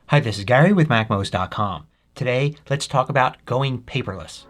Hi, this is Gary with MACMOST.com. Today, let's talk about going paperless.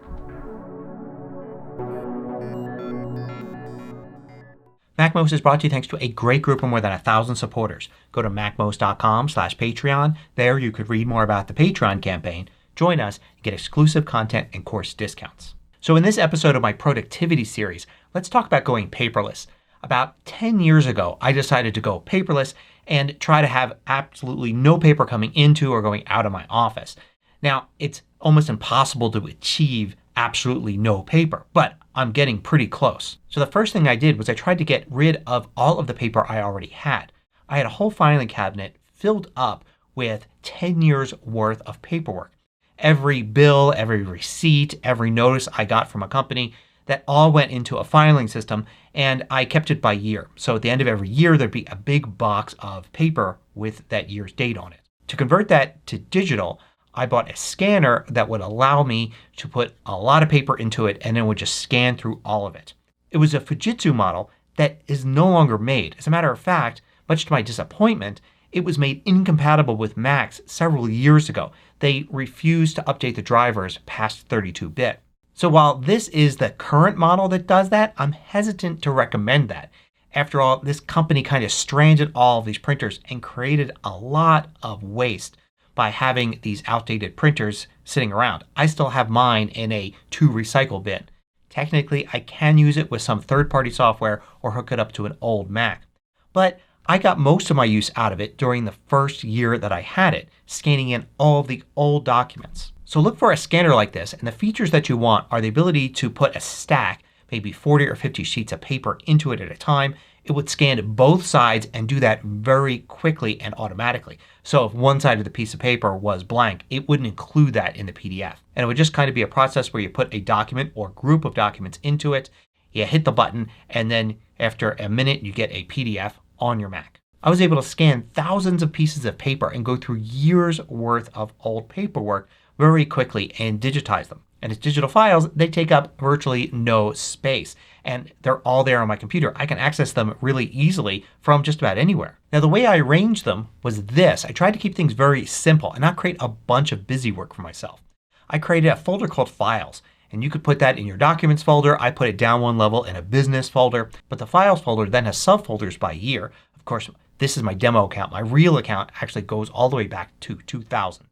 MACMOST is brought to you thanks to a great group of more than 1,000 supporters. Go to MACMOST.com/Patreon. There you could read more about the Patreon campaign, join us, and get exclusive content and course discounts. So in this episode of my productivity series, let's talk about going paperless. About 10 years ago, I decided to go paperless and try to have absolutely no paper coming into or going out of my office. Now, it's almost impossible to achieve absolutely no paper, but I'm getting pretty close. So the first thing I did was I tried to get rid of all of the paper I already had. I had a whole filing cabinet filled up with 10 years worth of paperwork. Every bill, every receipt, every notice I got from a company, that all went into a filing system, and I kept it by year. So at the end of every year there'd be a big box of paper with that year's date on it. To convert that to digital, I bought a scanner that would allow me to put a lot of paper into it and it would just scan through all of it. It was a Fujitsu model that is no longer made. As a matter of fact, much to my disappointment, it was made incompatible with Macs several years ago. They refused to update the drivers past 32-bit. So while this is the current model that does that, I'm hesitant to recommend that. After all, this company kind of stranded all of these printers and created a lot of waste by having these outdated printers sitting around. I still have mine in a to recycle bin. Technically, I can use it with some third-party software or hook it up to an old Mac. But I got most of my use out of it during the first year that I had it, scanning in all of the old documents. So look for a scanner like this, and the features that you want are the ability to put a stack, maybe 40 or 50 sheets of paper into it at a time. It would scan both sides and do that very quickly and automatically. So if one side of the piece of paper was blank, it wouldn't include that in the PDF. And it would just kind of be a process where you put a document or group of documents into it, you hit the button, and then after a minute you get a PDF on your Mac. I was able to scan thousands of pieces of paper and go through years worth of old paperwork very quickly and digitize them. And as digital files, they take up virtually no space. And they're all there on my computer. I can access them really easily from just about anywhere. Now the way I arranged them was this. I tried to keep things very simple and not create a bunch of busy work for myself. I created a folder called Files. And you could put that in your Documents folder. I put it down one level in a Business folder. But the Files folder then has subfolders by year. Of course, this is my demo account. My real account actually goes all the way back to 2000.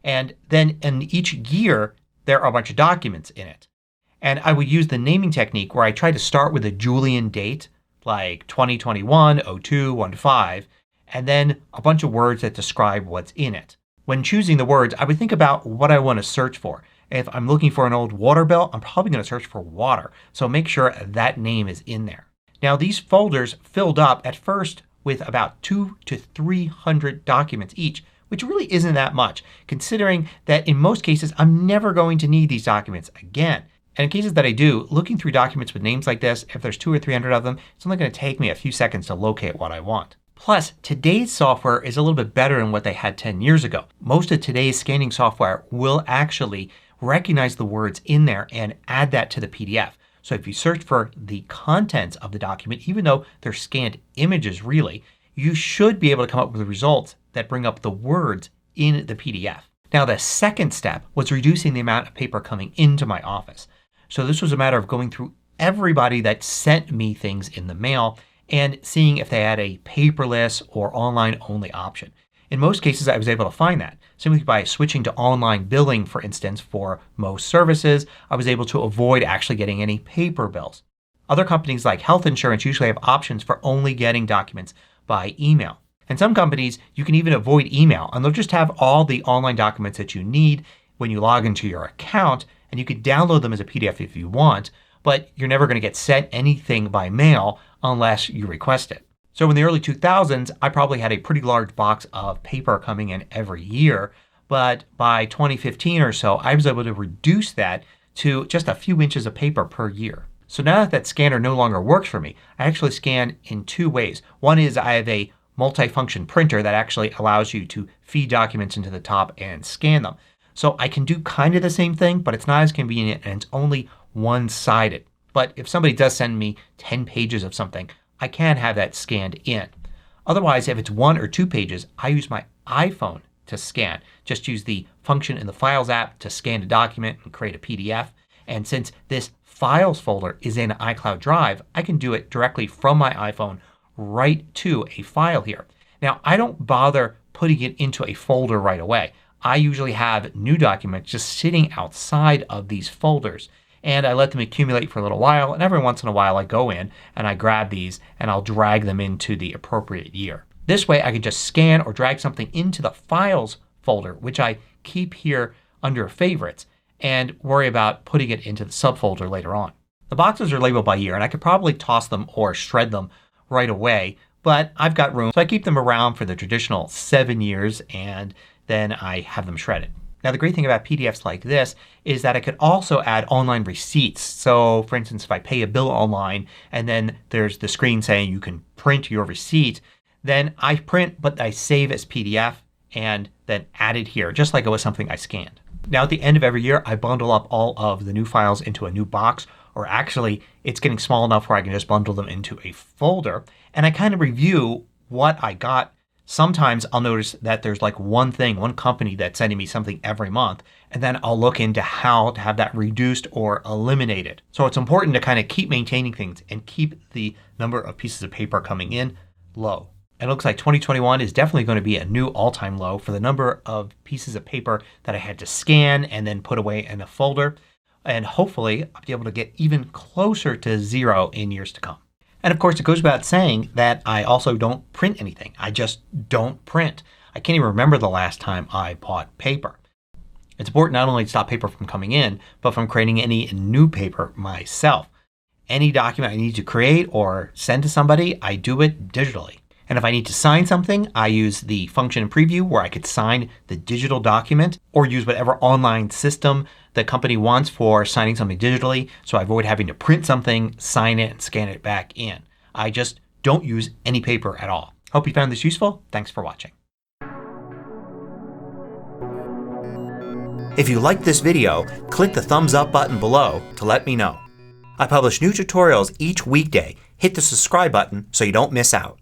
And then in each year there are a bunch of documents in it. And I would use the naming technique where I try to start with a Julian date like 2021, 02, 15, and then a bunch of words that describe what's in it. When choosing the words, I would think about what I want to search for. If I'm looking for an old water bill, I'm probably going to search for water. So make sure that name is in there. Now these folders filled up at first with about 200 to 300 documents each, which really isn't that much considering that in most cases I'm never going to need these documents again. And in cases that I do, looking through documents with names like this, if there's 200 or 300 of them, it's only going to take me a few seconds to locate what I want. Plus, today's software is a little bit better than what they had 10 years ago. Most of today's scanning software will actually recognize the words in there and add that to the PDF. So if you search for the contents of the document, even though they're scanned images really, you should be able to come up with results that bring up the words in the PDF. Now the second step was reducing the amount of paper coming into my office. So this was a matter of going through everybody that sent me things in the mail and seeing if they had a paperless or online only option. In most cases I was able to find that. Simply by switching to online billing, for instance, for most services, I was able to avoid actually getting any paper bills. Other companies like health insurance usually have options for only getting documents by email. And some companies you can even avoid email and they'll just have all the online documents that you need when you log into your account, and you can download them as a PDF if you want, but you're never going to get sent anything by mail unless you request it. So in the early 2000s I probably had a pretty large box of paper coming in every year, but by 2015 or so I was able to reduce that to just a few inches of paper per year. So now that scanner no longer works for me, I actually scan in two ways. One is I have a multifunction printer that actually allows you to feed documents into the top and scan them. So I can do kind of the same thing, but it's not as convenient and it's only one-sided. But if somebody does send me 10 pages of something, I can have that scanned in. Otherwise, if it's 1 or 2 pages, I use my iPhone to scan. Just use the function in the Files app to scan a document and create a PDF. And since this Files folder is in iCloud Drive, I can do it directly from my iPhone right to a file here. Now I don't bother putting it into a folder right away. I usually have new documents just sitting outside of these folders and I let them accumulate for a little while, and every once in a while I go in and I grab these and I'll drag them into the appropriate year. This way I can just scan or drag something into the Files folder, which I keep here under Favorites, and worry about putting it into the subfolder later on. The boxes are labeled by year and I could probably toss them or shred them right away, but I've got room so I keep them around for the traditional 7 years and then I have them shredded. Now the great thing about PDFs like this is that I could also add online receipts. So for instance if I pay a bill online and then there's the screen saying you can print your receipt, then I print but I save as PDF and then add it here just like it was something I scanned. Now at the end of every year I bundle up all of the new files into a new box, or actually it's getting small enough where I can just bundle them into a folder, and I kind of review what I got. Sometimes I'll notice that there's like one company that's sending me something every month, and then I'll look into how to have that reduced or eliminated. So it's important to kind of keep maintaining things and keep the number of pieces of paper coming in low. And it looks like 2021 is definitely going to be a new all-time low for the number of pieces of paper that I had to scan and then put away in a folder. And hopefully I'll be able to get even closer to zero in years to come. And of course it goes without saying that I also don't print anything. I just don't print. I can't even remember the last time I bought paper. It's important not only to stop paper from coming in, but from creating any new paper myself. Any document I need to create or send to somebody, I do it digitally. And if I need to sign something, I use the function in Preview where I could sign the digital document or use whatever online system the company wants for signing something digitally, so I avoid having to print something, sign it, and scan it back in. I just don't use any paper at all. Hope you found this useful. Thanks for watching. If you liked this video, click the thumbs up button below to let me know. I publish new tutorials each weekday. Hit the subscribe button so you don't miss out.